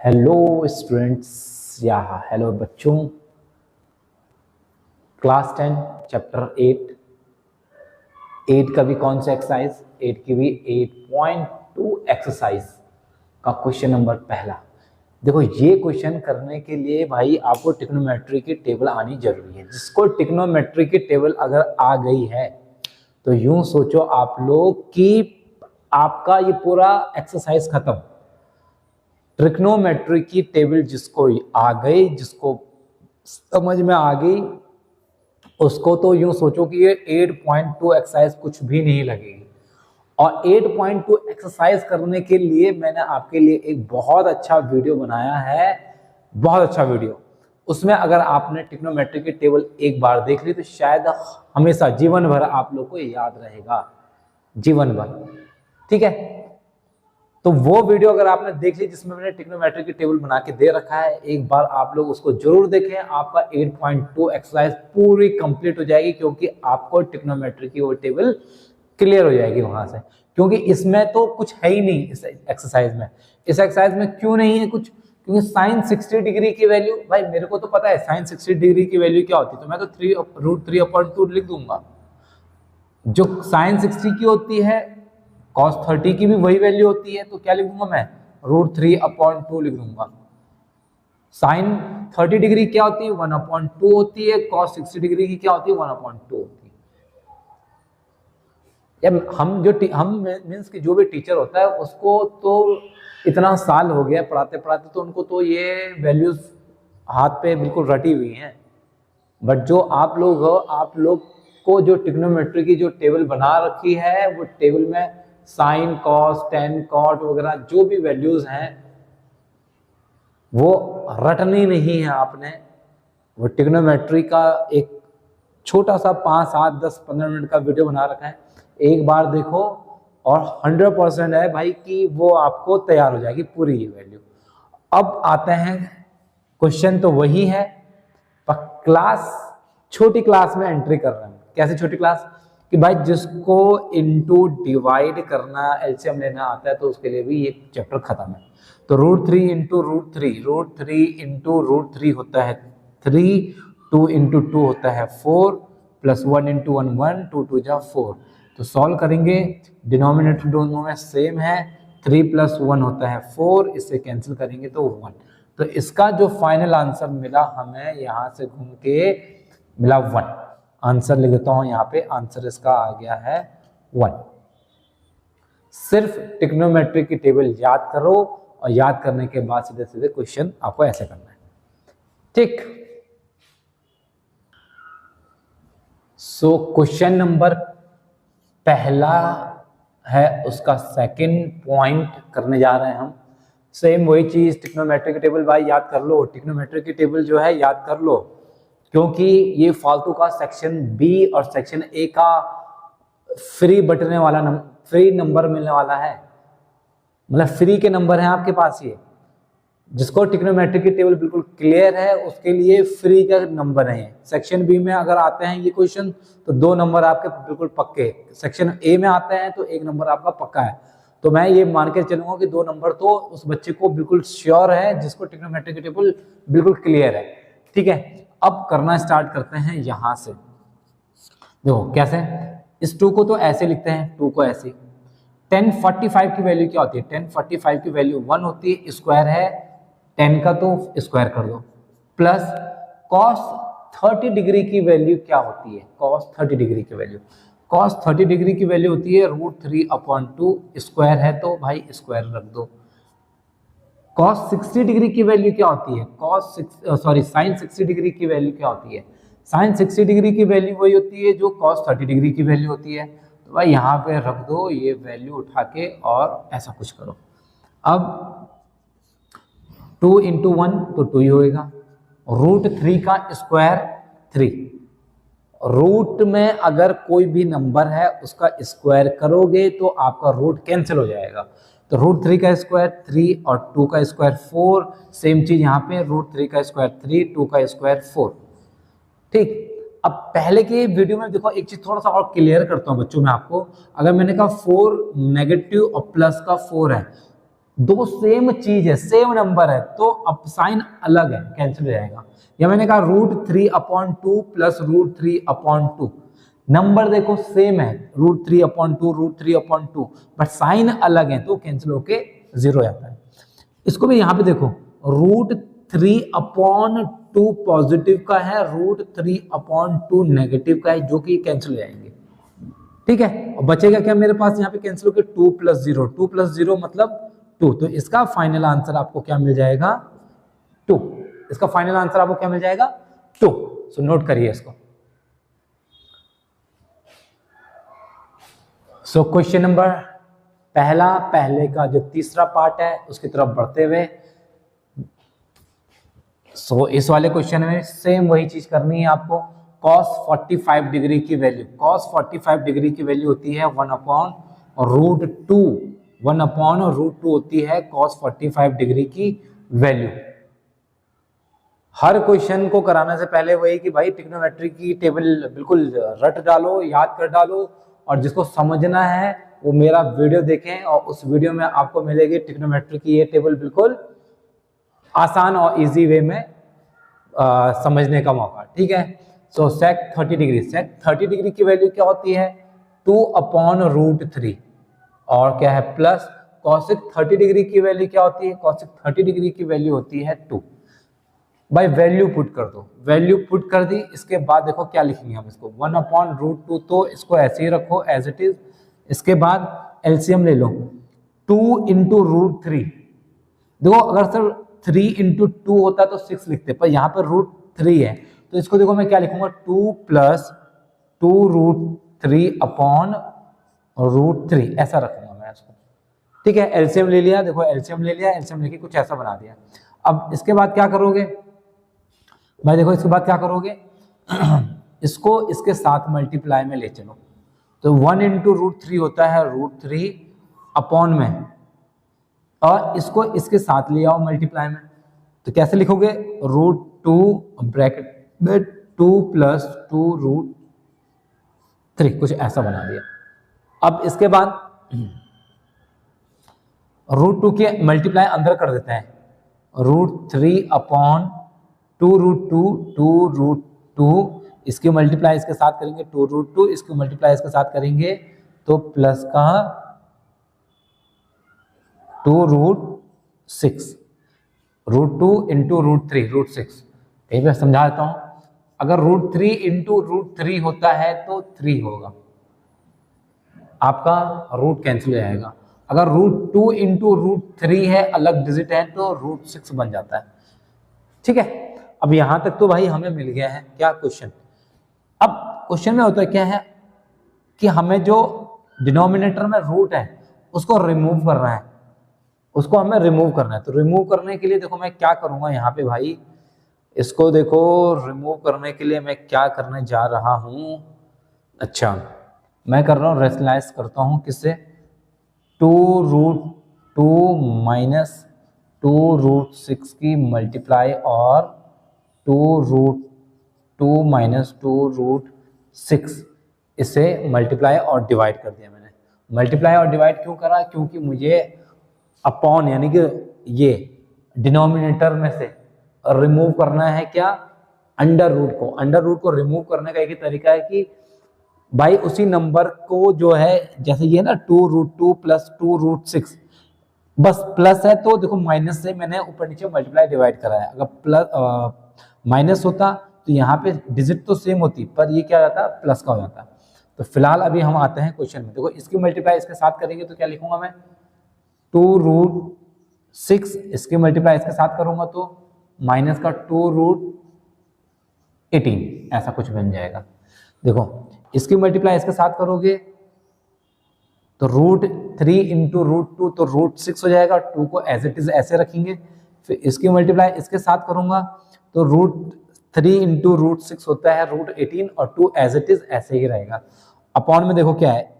Hello students या hello बच्चों। Class 10 chapter 8 का भी कौन सा एक्सरसाइज 8 की भी 8.2 एक्सरसाइज का क्वेश्चन नंबर पहला। देखो ये क्वेश्चन करने के लिए भाई आपको ट्रिग्नोमेट्री की टेबल आनी जरूरी है। जिसको ट्रिग्नोमेट्री की टेबल अगर आ गई है तो यूं सोचो आप लोग कि आपका ये पूरा एक्सरसाइज खत्म। ट्रिग्नोमेट्री की टेबल जिसको आ गई, जिसको समझ में आ गई, उसको तो यूं सोचो कि ये 8.2 एक्सरसाइज कुछ भी नहीं लगेगी। और 8.2 एक्सरसाइज करने के लिए मैंने आपके लिए एक बहुत अच्छा वीडियो बनाया है, बहुत अच्छा वीडियो। उसमें अगर आपने ट्रिग्नोमेट्री की टेबल एक बार देख ली तो शायद हमेशा जीवन भर आप लोग को याद रहेगा, जीवन भर। ठीक है, तो वो वीडियो अगर आपने देख ली जिसमें मैंने ट्रिग्नोमेट्री की टेबल बना के दे रखा है, एक बार आप लोग उसको जरूर देखें। आपका 8.2 एक्सरसाइज पूरी कंप्लीट हो जाएगी, क्योंकि आपको ट्रिग्नोमेट्री की वो टेबल क्लियर हो जाएगी वहां से। क्योंकि इसमें तो कुछ है ही नहीं इस एक्सरसाइज में। इस एक्सरसाइज में क्यों नहीं है कुछ? क्योंकि साइन 60 डिग्री की वैल्यू, भाई मेरे को तो पता है साइन 60 डिग्री की वैल्यू क्या होती है, तो मैं तो √3/2 लिख दूंगा। जो साइन 60 की होती है cos 30 की भी वही वैल्यू होती है, तो क्या लिख दूंगा मैं? √3/2 लिख दूंगा। साइन 30 डिग्री क्या होती है? 1/2 होती है। cos 60 डिग्री की क्या होती है? 1/2 होती है। हम मीन्स कि जो भी टीचर होता है उसको तो इतना साल हो गया पढ़ाते पढ़ाते, तो उनको तो ये वैल्यूज हाथ पे बिल्कुल रटी हुई हैं। बट जो आप लोग हो, आप लोग को जो ट्रिग्नोमेट्री की जो टेबल बना रखी है, वो टेबल में साइन कॉस टेन कॉट वगैरह जो भी वैल्यूज हैं वो रटनी नहीं है आपने। वो ट्रिग्नोमेट्री का एक छोटा सा 5, 7, 10, 15 मिनट का वीडियो बना रखा है, एक बार देखो और 100% है भाई कि वो आपको तैयार हो जाएगी पूरी ये वैल्यू। अब आते हैं, क्वेश्चन तो वही है पर क्लास छोटी क्लास में एंट्री कर रहे हैं। कैसे छोटी क्लास? कि भाई जिसको इनटू डिवाइड करना, एलसीएम लेना आता है, तो उसके लिए भी ये चैप्टर खत्म है। तो √3 इंटू √3 इंटू √3 होता है 3, 2 इंटू 2 होता है 4, प्लस 1 इंटू 1 1, 2 2 जा 4। तो सॉल्व करेंगे, डिनोमिनेटर दोनों में सेम है, 3 + 1 होता है 4, इससे कैंसिल करेंगे तो 1। तो इसका जो फाइनल आंसर मिला हमें, यहां से घूम के मिला 1। आंसर लिख देता हूं यहाँ पे, आंसर इसका आ गया है 1। सिर्फ ट्रिग्नोमेट्री की टेबल याद करो और याद करने के बाद सीधे सीधे क्वेश्चन आपको ऐसे करना है। ठीक, सो क्वेश्चन नंबर पहला है, उसका सेकंड पॉइंट करने जा रहे हैं हम। सेम वही चीज, ट्रिग्नोमेट्री की टेबल भाई याद कर लो, ट्रिग्नोमेट्री की टेबल जो है याद कर लो, क्योंकि ये फालतू का सेक्शन बी और सेक्शन ए का फ्री बटने वाला फ्री नंबर मिलने वाला है। मतलब फ्री के नंबर हैं आपके पास। ये जिसको ट्रिग्नोमेट्री की टेबल बिल्कुल क्लियर है उसके लिए फ्री का नंबर है। सेक्शन बी में अगर आते हैं ये क्वेश्चन तो 2 नंबर आपके बिल्कुल पक्के, सेक्शन ए में आते हैं तो 1 नंबर आपका पक्का है। तो मैं ये मान के चलूंगा कि 2 नंबर तो उस बच्चे को बिल्कुल श्योर है जिसको ट्रिग्नोमेट्री की टेबल बिल्कुल क्लियर है। ठीक है, अब करना स्टार्ट करते हैं यहां से। देखो कैसे, इस 2 को तो ऐसे लिखते हैं, 2 को ऐसे। 1045 की वैल्यू क्या होती है? 1045 की वैल्यू 1 होती है, स्क्वायर है 10 का तो स्क्वायर कर दो। प्लस cos 30 डिग्री की वैल्यू क्या होती है? cos 30 डिग्री की वैल्यू, cos 30 डिग्री की वैल्यू होती है √3/2, स्क्वायर है तो भाई स्क्वायर रख दो। cos 60 डिग्री की वैल्यू क्या होती है? sin 60 डिग्री की वैल्यू क्या होती है? sin 60 डिग्री की वैल्यू वही होती है जो cos 30 डिग्री की वैल्यू होती है। तो भाई यहाँ पे रख दो ये वैल्यू उठा के और ऐसा कुछ करो। अब 2 इंटू 1 तो 2 ही होएगा, √3 का स्क्वायर 3। रूट में अगर कोई भी नंबर है उसका स्क्वायर करोगे तो आपका रूट कैंसिल हो जाएगा। तो √3 का स्क्वायर 3 और 2 का स्क्वायर 4। सेम चीज यहाँ पे, √3 का स्क्वायर 3, 2 का स्क्वायर 4। ठीक, अब पहले के वीडियो में देखो एक चीज थोड़ा सा और क्लियर करता हूँ बच्चों में आपको। अगर मैंने कहा 4 नेगेटिव और प्लस का 4 है, दो सेम चीज है, सेम नंबर है, तो अब साइन अलग है, कैंसिल हो जाएगा। या मैंने कहा √3/2 प्लस √3/2, नंबर देखो सेम है, √3/2 √3/2, बट साइन अलग है तो कैंसिल होके 0 जाता है। इसको भी यहाँ पे देखो, √3/2 पॉजिटिव का है, √3/2 नेगेटिव का है, जो कि कैंसिल हो जाएंगे। ठीक है, और बचेगा क्या मेरे पास यहाँ पे कैंसिल होकर 2 + 0, 2 + 0 मतलब 2, तो इसका फाइनल आंसर आपको क्या मिल जाएगा 2। इसका फाइनल आंसर आपको क्या मिल जाएगा 2। सो नोट करिए इसको। सो क्वेश्चन नंबर पहले का जो तीसरा पार्ट है उसकी तरफ बढ़ते हुए, सो इस वाले क्वेश्चन में सेम वही चीज करनी है आपको। cos 45 डिग्री की वैल्यू, cos 45 डिग्री की वैल्यू होती है 1/√2, 1/√2 होती है cos 45 डिग्री की वैल्यू। हर क्वेश्चन को कराने से पहले वही कि भाई ट्रिग्नोमेट्री की टेबल बिल्कुल रट डालो, याद कर डालो, और जिसको समझना है वो मेरा वीडियो देखें, और उस वीडियो में आपको मिलेगी ट्रिग्नोमेट्री की ये टेबल बिल्कुल आसान और इजी वे में समझने का मौका। ठीक है, सो sec 30 डिग्री, sec 30 डिग्री की वैल्यू क्या होती है 2/√3, और क्या है प्लस cosec 30 डिग्री की वैल्यू क्या होती है, cosec 30 डिग्री की वैल्यू होती है 2। भाई वैल्यू पुट कर दो, वैल्यू पुट कर दी, इसके बाद देखो क्या लिखेंगे हम इसको 1/√2, तो इसको ऐसे ही रखो एज इट इज। इसके बाद एलसीएम ले लो, 2 × √3, देखो अगर सर 3 × 2 होता तो 6 लिखते, पर यहाँ पर √3 है, तो इसको देखो मैं क्या लिखूंगा 2 + 2√3/√3, ऐसा रखूंगा मैं इसको। ठीक है, एलसीएम ले लिया, देखो एलसीएम ले लिया, एलसीएम लेके कुछ ऐसा बना दिया। अब इसके बाद क्या करोगे भाई, देखो इसके बाद क्या करोगे इसको इसके साथ मल्टीप्लाई में ले चलो, तो 1 × √3 होता है √3 अपॉन में, और इसको इसके साथ ले आओ मल्टीप्लाई में, तो कैसे लिखोगे √2 ब्रैकेट में 2 + 2√3, कुछ ऐसा बना दिया। अब इसके बाद √2 के मल्टीप्लाई अंदर कर देते हैं, √3/2 2√2, इसके मल्टीप्लाई इसके साथ करेंगे 2√2, इसके मल्टीप्लाई इसके साथ करेंगे तो प्लस का 2√6, √2 × √3 √6। यही मैं समझा देता हूं, अगर √3 × √3 होता है तो 3 होगा, आपका रूट कैंसिल हो जाएगा। अगर √2 × √3 है, अलग डिजिट है, तो √6 बन जाता है। ठीक है, अब यहां तक तो भाई हमें मिल गया है क्या क्वेश्चन। अब क्वेश्चन में होता है क्या है कि हमें जो डिनोमिनेटर में रूट है उसको रिमूव करना है, उसको हमें रिमूव करना है। तो रिमूव करने के लिए देखो मैं क्या करूंगा यहाँ पे भाई, इसको देखो रिमूव करने के लिए मैं क्या करने जा रहा हूं। अच्छा, मैं कर रहा हूँ रेशनलाइज करता हूँ किससे, 2√2 - 2√6 की मल्टीप्लाई और 2√2 - 2√6, इसे मल्टीप्लाई और डिवाइड कर दिया मैंने। मल्टीप्लाई और डिवाइड क्यों करा, क्योंकि मुझे अपॉन यानी कि ये डिनोमिनेटर में से रिमूव करना है क्या, अंडर रूट को। अंडर रूट को रिमूव करने का एक ही तरीका है कि भाई उसी नंबर को जो है, जैसे ये ना 2√2 + 2√6, बस प्लस है तो देखो माइनस से मैंने ऊपर नीचे मल्टीप्लाई डिवाइड करा है। अगर प्लस माइनस होता तो यहाँ पे डिजिट तो सेम होती, पर ये क्या जाता प्लस का हो जाता। तो फिलहाल अभी हम आते हैं क्वेश्चन में। देखो इसकी मल्टीप्लाई इसके साथ करेंगे तो क्या लिखूंगा मैं 2√6, इसकी मल्टीप्लाई इसके साथ करूंगा तो माइनस का 2√18, ऐसा कुछ बन जाएगा। देखो इसकी मल्टीप्लाई इसके साथ करोगे तो √3 × √2 तो √6 हो जाएगा, 2 को एज इट इज ऐसे रखेंगे। फिर इसकी मल्टीप्लाई इसके साथ करूंगा तो √3 × √6 होता है √18, और 2 एज इट इज ऐसे ही रहेगा। अपॉन में देखो क्या है,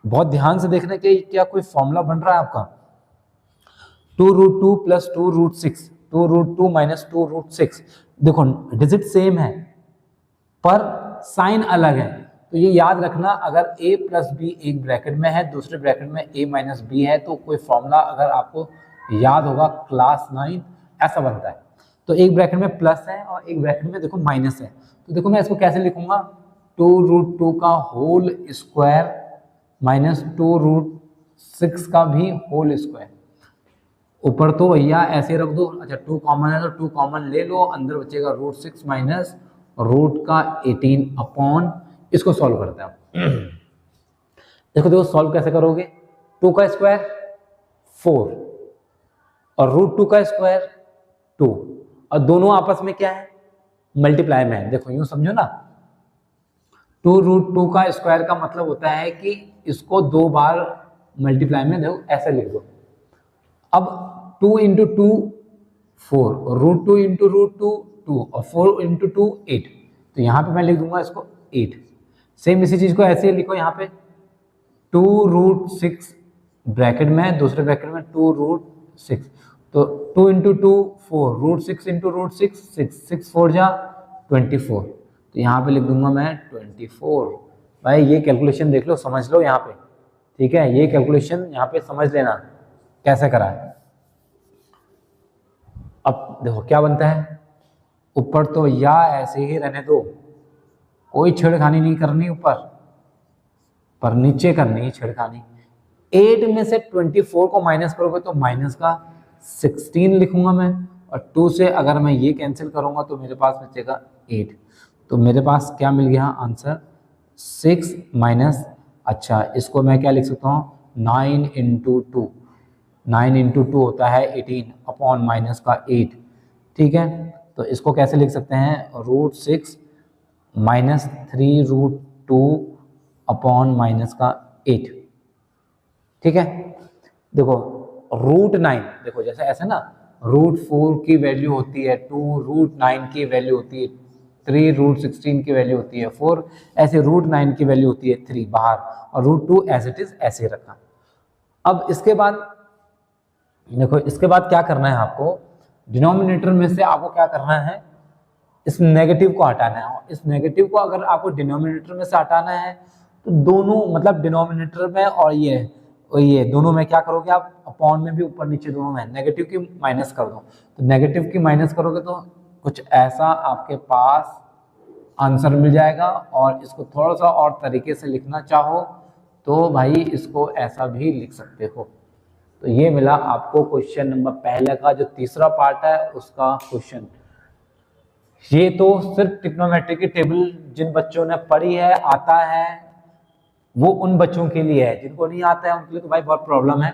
बहुत ध्यान से देखने के, क्या कोई फॉर्मूला बन रहा है आपका, 2√2 + 2√6, 2√2 - 2√6। देखो डिजिट सेम है पर साइन अलग है, तो ये याद रखना, अगर a प्लस बी एक ब्रैकेट में है, दूसरे ब्रैकेट में a माइनस बी है, तो कोई फॉर्मूला अगर आपको याद होगा क्लास 9 ऐसा बनता है। तो एक ब्रैकेट में प्लस है और एक ब्रैकेट में देखो माइनस है, तो देखो मैं इसको कैसे लिखूंगा, 2√2 का होल स्क्वायर माइनस 2√6 का भी होल स्क्वायर। ऊपर तो भैया ऐसे रख दो, अच्छा 2 कॉमन है तो 2 कॉमन ले लो, अंदर बचेगा √6 माइनस रूट का 18 अपॉन, इसको सॉल्व करते हैं। देखो देखो सॉल्व कैसे करोगे, 2 का स्क्वायर 4 और √2 का स्क्वायर 2, और दोनों आपस में क्या है, मल्टीप्लाई में है। देखो यूं समझो ना, 2√2 का स्क्वायर का मतलब होता है कि इसको 2 बार मल्टीप्लाई में, देखो ऐसे लिख दो। अब 2 इंटू 2 4 और √2 इंटू √2 2 और 4 इंटू 2 8, तो यहाँ पे मैं लिख दूंगा इसको 8। सेम इसी चीज को ऐसे ही लिखो, यहाँ पे 2√6 ब्रैकेट में, दूसरे ब्रैकेट में 2√6, तो 2 इंटू 2 4, √6 इंटू √6 6, 6 4 जा 24, तो यहाँ पे लिख दूंगा मैं 24। भाई ये कैलकुलेशन देख लो, समझ लो यहाँ पे, ठीक है, ये कैलकुलेशन यहाँ पे समझ लेना कैसे करा है। अब देखो क्या बनता है, ऊपर तो या ऐसे ही रहने दो, कोई छेड़खानी नहीं करनी ऊपर, पर नीचे करनी है छेड़खानी। 8 में से 24 को माइनस करोगे तो माइनस का 16 लिखूंगा मैं, और 2 से अगर मैं ये कैंसिल करूंगा तो मेरे पास बचेगा 8। तो मेरे पास क्या मिल गया आंसर, 6 माइनस, अच्छा इसको मैं क्या लिख सकता हूँ, 9 इंटू 2, 9 इंटू 2 होता है 18 अपॉन माइनस का 8, ठीक है। तो इसको कैसे लिख सकते हैं, √6 माइनस 3√2 अपॉन माइनस का 8, ठीक है। देखो √9, देखो जैसे ऐसे ना, √4 की वैल्यू होती है 2, √9 की वैल्यू होती है 3, √16 की वैल्यू होती है 4, ऐसे √9 की वैल्यू होती है 3 बाहर, और √2 एज इट इज ऐसे रखा। अब इसके बाद देखो, इसके बाद क्या करना है आपको, डिनोमिनेटर में से आपको क्या करना है, इस नेगेटिव को हटाना है। इस नेगेटिव को अगर आपको डिनोमिनेटर में से हटाना है तो दोनों, मतलब डिनोमिनेटर में और ये दोनों में क्या करोगे आप, अपॉन में भी ऊपर नीचे दोनों में नेगेटिव की माइनस कर दो, तो नेगेटिव की माइनस करोगे तो कुछ ऐसा आपके पास आंसर मिल जाएगा। और इसको थोड़ा सा और तरीके से लिखना चाहो तो भाई इसको ऐसा भी लिख सकते हो। तो ये मिला आपको क्वेश्चन नंबर पहले का जो तीसरा पार्ट है उसका क्वेश्चन। ये तो सिर्फ ट्रिग्नोमेट्री की टेबल जिन बच्चों ने पढ़ी है, आता है, वो उन बच्चों के लिए है। जिनको नहीं आता है उनके लिए तो भाई बहुत प्रॉब्लम है।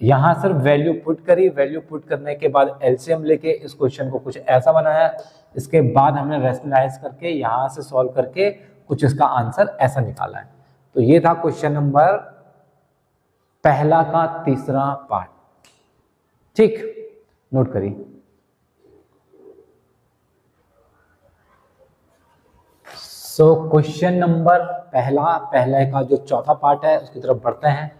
यहाँ सिर्फ वैल्यू पुट करी, वैल्यू पुट करने के बाद एलसीएम लेके इस क्वेश्चन को कुछ ऐसा बनाया, इसके बाद हमने रैशनलाइज करके यहाँ से सॉल्व करके कुछ इसका आंसर ऐसा निकाला है। तो ये था क्वेश्चन नंबर पहला का तीसरा पार्ट, ठीक, नोट करिए। सो क्वेश्चन नंबर पहले का जो चौथा पार्ट है उसकी तरफ बढ़ते हैं।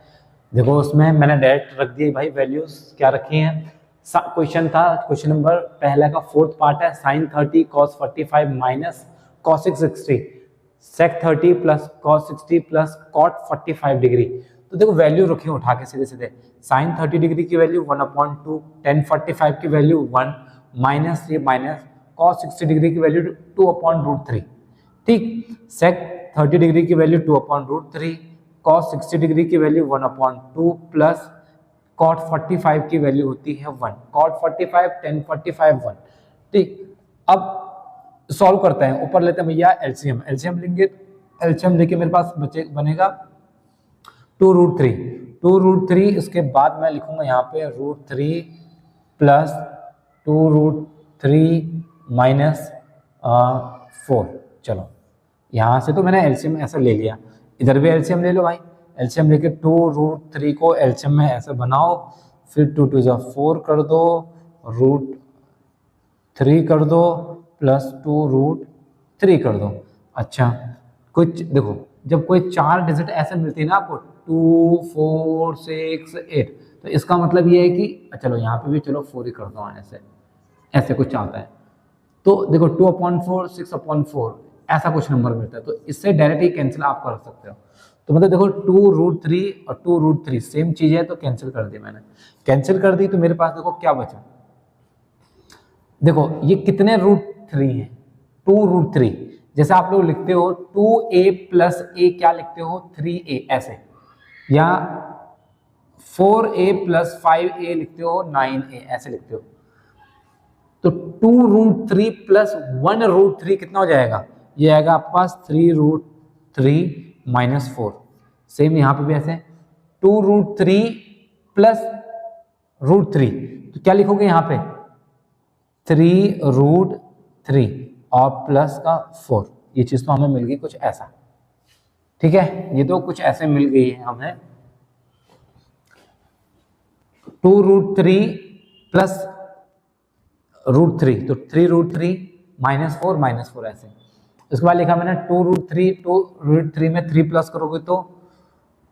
देखो उसमें मैंने डायरेक्ट रख दिए भाई, वैल्यूज क्या रखी हैं। क्वेश्चन था, क्वेश्चन नंबर पहले का फोर्थ पार्ट है, sin 30 cos 45 minus cos 60 sec 30 plus cos 60 plus cot 45 degree. तो देखो वैल्यू रखी उठा के सीधे सीधे, sin 30 डिग्री की वैल्यू 1/2, tan 45 की वैल्यू 1 माइनस ये माइनस cos 60 डिग्री की वैल्यू 2/√3, ठीक, sec 30 डिग्री की वैल्यू 2/√3, cos 60 डिग्री की वैल्यू 1/2 प्लस cot 45 की वैल्यू होती है 1, cot 45 tan 45 1, ठीक। अब सॉल्व करते हैं, ऊपर लेते हैं भैया एलसीएम, एलसीएम लेंगे, एलसीएम लेके मेरे पास बनेगा 2√3, इसके बाद मैं लिखूंगा यहाँ पे √3 प्लस 2√3 माइनस 4। चलो यहाँ से तो मैंने एलसीएम ऐसा ले लिया, इधर भी एलसीएम ले लो भाई, एलसीएम लेके 2√3 को एलसीएम में ऐसे बनाओ, फिर 2 2 4 कर दो, √3 कर दो प्लस 2√3 कर दो। अच्छा कुछ देखो, जब कोई 4 डिजिट ऐसे मिलती है ना आपको 2 4 6 8, तो इसका मतलब ये है कि चलो यहाँ पे भी चलो 4 ही कर दो, ऐसे ऐसे कुछ आता है। तो देखो 2/4 6/4, ऐसा कुछ नंबर मिलता है, तो इससे डायरेक्ट ही कैंसिल आप कर सकते हो। तो मतलब देखो 2√3 और 2√3 सेम चीज है, तो कैंसिल कर दी मैंने, कैंसिल कर दी तो मेरे पास देखो क्या बचा, देखो ये कितने √3 है, 2√3। जैसे आप लोग लिखते हो 2a + a, क्या लिखते हो 3a ऐसे, या 4a + 5a लिखते हो 9a ऐसे लिखते हो। तो 2√3 + 1√3 कितना हो जाएगा, ये आएगा आपके पास 3√3 - 4। सेम यहाँ पे भी ऐसे 2√3 + √3, तो क्या लिखोगे यहाँ पे 3√3 और प्लस का 4। ये चीज तो हमें मिल गई कुछ ऐसा, ठीक है, ये तो कुछ ऐसे मिल गई है हमें। 2√3 + √3, तो 3√3 - 4 - 4 ऐसे। उसके बाद लिखा मैंने 2√3 में 3 प्लस करोगे तो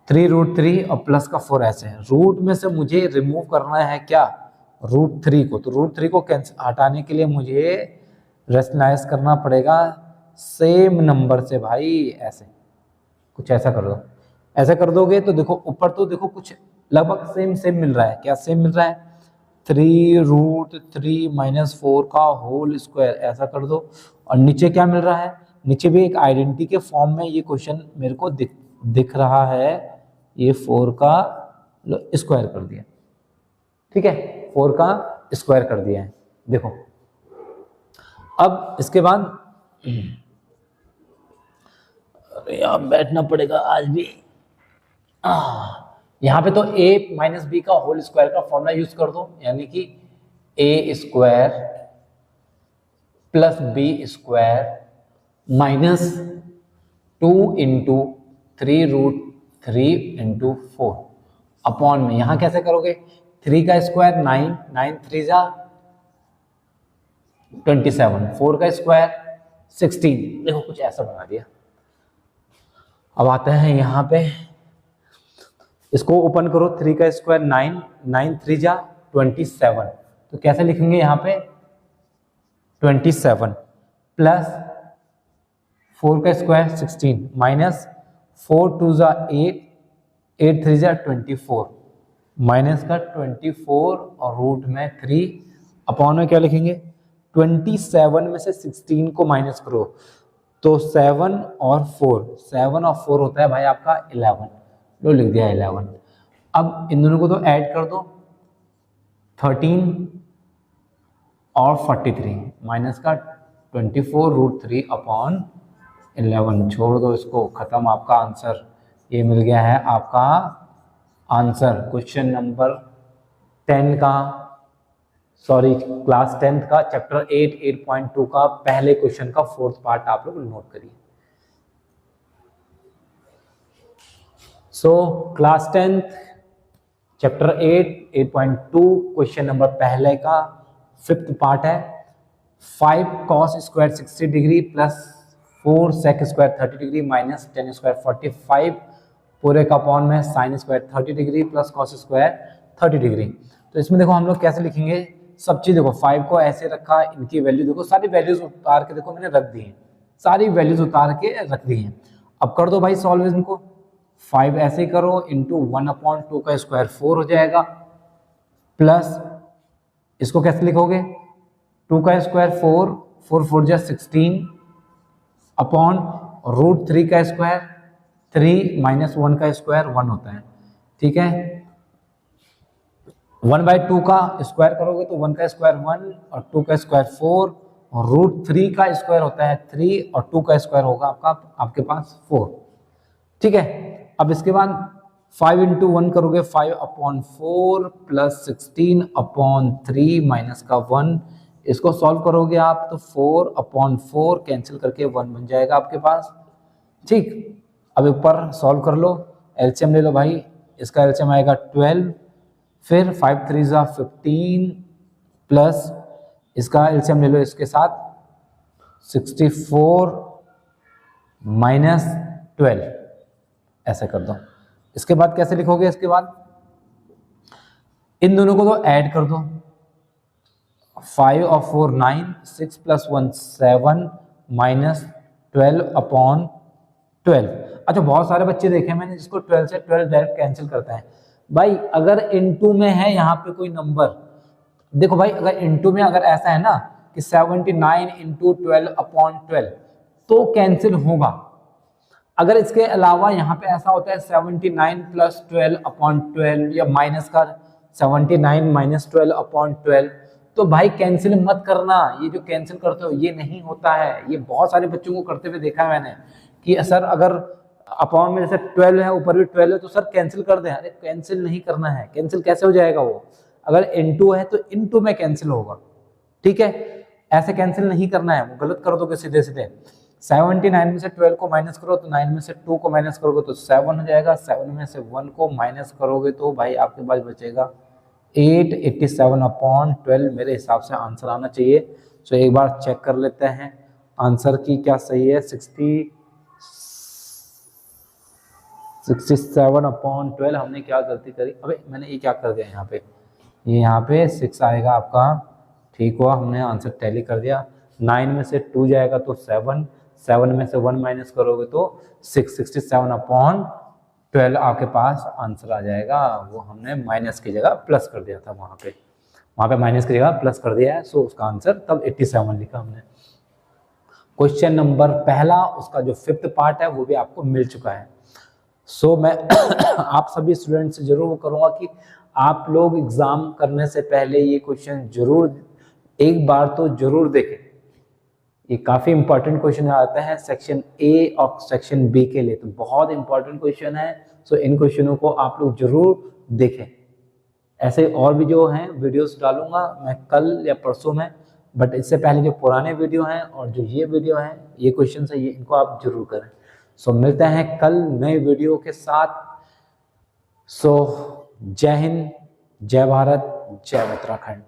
3√3 और प्लस का 4 ऐसे है। रूट में से मुझे रिमूव करना है क्या, √3 को, तो √3 को हटाने के लिए मुझे रेशनलाइज करना पड़ेगा सेम नंबर से भाई, ऐसे कुछ ऐसा कर दो। ऐसा कर दोगे तो देखो ऊपर तो देखो कुछ लगभग सेम सेम मिल रहा है, क्या सेम मिल रहा है 3√3 - 4 का होल स्क्वायर, ऐसा कर दो। और नीचे क्या मिल रहा है, नीचे भी एक आइडेंटिटी के फॉर्म में ये क्वेश्चन मेरे को दिख रहा है, ये 4 का स्क्वायर कर दिया, ठीक है, 4 का स्क्वायर कर दिया है। देखो अब इसके बाद यहाँ बैठना पड़ेगा आज भी। यहाँ पे तो a - b का होल स्क्वायर का फॉर्मूला यूज कर दो, यानी कि a² + b² -2 × 3√3 × 4 अपॉन में, यहाँ कैसे करोगे 3 का स्क्वायर 9, 9 3 जा 27, 4 का स्क्वायर 16, देखो कुछ ऐसा बना दिया। अब आते हैं यहाँ पे, इसको ओपन करो, 3 का स्क्वायर 9, 9 3 जा 27, तो कैसे लिखेंगे यहाँ पे 27 प्लस 4 का स्क्वायर 16 माइनस 4 2 जा 8, 8 3 जा 24 माइनस का 24 और रूट में 3 अपॉन में क्या लिखेंगे 27 में से 16 को माइनस करो तो 7 और 4 होता है भाई आपका 11, लो लिख दिया 11। अब इन दोनों को तो ऐड कर दो 13 और 43 माइनस का 24√3 अपॉन 11, छोड़ दो इसको, खत्म, आपका आंसर ये मिल गया है आपका आंसर क्वेश्चन नंबर 10 का, सॉरी क्लास 10th का चैप्टर 8 8.2 का पहले क्वेश्चन का 4th पार्ट आप लोग नोट करिए। So class 10th chapter 8 8.2 question number पहले का 5th पार्ट है। 5 cos square 60 degree plus 4 sec square 30 degree minus 10 square 45 पूरे का अपॉन में sin square 30 degree plus cos square 30 degree. तो इसमें देखो हम लोग कैसे लिखेंगे, सब चीज देखो 5 को ऐसे रखा, इनकी वैल्यू देखो, सारी वैल्यूज उतार के देखो मैंने रख दी है, सारी वैल्यूज उतार के रख दी हैं। अब कर दो भाई सॉल्व इनको, 5 ऐसे ही करो इंटू 1/2 का स्क्वायर 4 हो जाएगा, प्लस इसको कैसे लिखोगे 2 का स्क्वायर 4 4 4 जा 16 अपॉन √3 का स्क्वायर 3 माइनस 1 का स्क्वायर 1 होता है, ठीक है। 1/2 का स्क्वायर करोगे तो 1 का स्क्वायर 1 और 2 का स्क्वायर 4 और √3 का स्क्वायर होता है 3 और 2 का स्क्वायर होगा आपके पास 4, ठीक है। अब इसके बाद 5 × 1 करोगे 5/4 प्लस 16/3 माइनस का 1, इसको सॉल्व करोगे आप तो 4/4 कैंसिल करके 1 बन जाएगा आपके पास, ठीक। अब ऊपर सॉल्व कर लो, एलसीएम ले लो भाई, इसका एलसीएम आएगा 12, फिर 5 3 जा 15 प्लस इसका एलसीएम ले लो इसके साथ 64 माइनस 12, ऐसे कर दो। इसके बाद कैसे लिखोगे, इसके बाद इन दोनों को तो ऐड कर दो, 5 और 4 9, 6 + 1 7 माइनस 12/12। अच्छा, बहुत सारे बच्चे देखे मैंने जिसको 12 से 12 डायरेक्ट कैंसिल करता है। भाई अगर इनटू में है यहाँ पे कोई नंबर, देखो भाई अगर इनटू में अगर ऐसा है ना कि 79 इंटू 12/12 तो कैंसिल होगा। अगर इसके अलावा यहाँ पे ऐसा होता है 79 प्लस 12/12 या माइनस का 79 माइनस 12/12, तो भाई कैंसिल मत करना। ये जो कैंसिल करते हो ये नहीं होता है। ये बहुत सारे बच्चों को करते हुए देखा है मैंने कि सर अगर अपॉन में जैसे 12 है ऊपर भी 12 है तो सर कैंसिल कर दें। अरे कैंसिल नहीं करना है। कैंसिल कैसे हो जाएगा? वो अगर इनटू है तो इनटू में कैंसिल होगा, ठीक है। ऐसे कैंसिल नहीं करना है, वो गलत कर दोगे सीधे सीधे। 79 में से 12 को माइनस करो तो 9 में से 2 को माइनस करोगे तो 7 हो जाएगा। 7 में से 1 को माइनस करोगे तो भाई आपके पास बचेगा 8। 87/12 मेरे हिसाब से आंसर आना चाहिए। तो एक बार चेक कर लेते हैं आंसर की क्या सही है। 67/12 हमने क्या गलती करी? अबे मैंने ये क्या कर दिया यहाँ पे, ये यहाँ पे 6 आएगा आपका, ठीक हुआ, हमने आंसर टैली कर दिया। 9 में से 2 जाएगा तो 7, 7 में से 1 माइनस करोगे तो 6। 67/12 आपके पास आंसर आ जाएगा। वो हमने माइनस की जगह प्लस कर दिया था, वहाँ पे माइनस की जगह प्लस कर दिया है। सो उसका आंसर तब 87 लिखा हमने। क्वेश्चन नंबर पहला उसका जो 5th पार्ट है वो भी आपको मिल चुका है। सो मैं आप सभी स्टूडेंट से जरूर वो करूँगा कि आप लोग एग्जाम करने से पहले ये क्वेश्चन जरूर एक बार तो जरूर देखें। ये काफ़ी इंपॉर्टेंट क्वेश्चन आते हैं सेक्शन ए और सेक्शन बी के लिए, तो बहुत इंपॉर्टेंट क्वेश्चन है। सो इन क्वेश्चनों को आप लोग जरूर देखें। ऐसे और भी जो हैं वीडियोस डालूंगा मैं कल या परसों में, बट इससे पहले जो पुराने वीडियो हैं और जो ये वीडियो हैं, ये क्वेश्चन है, ये इनको आप जरूर करें। सो मिलते हैं कल नए वीडियो के साथ। सो जय हिंद, जय भारत, जय उत्तराखंड।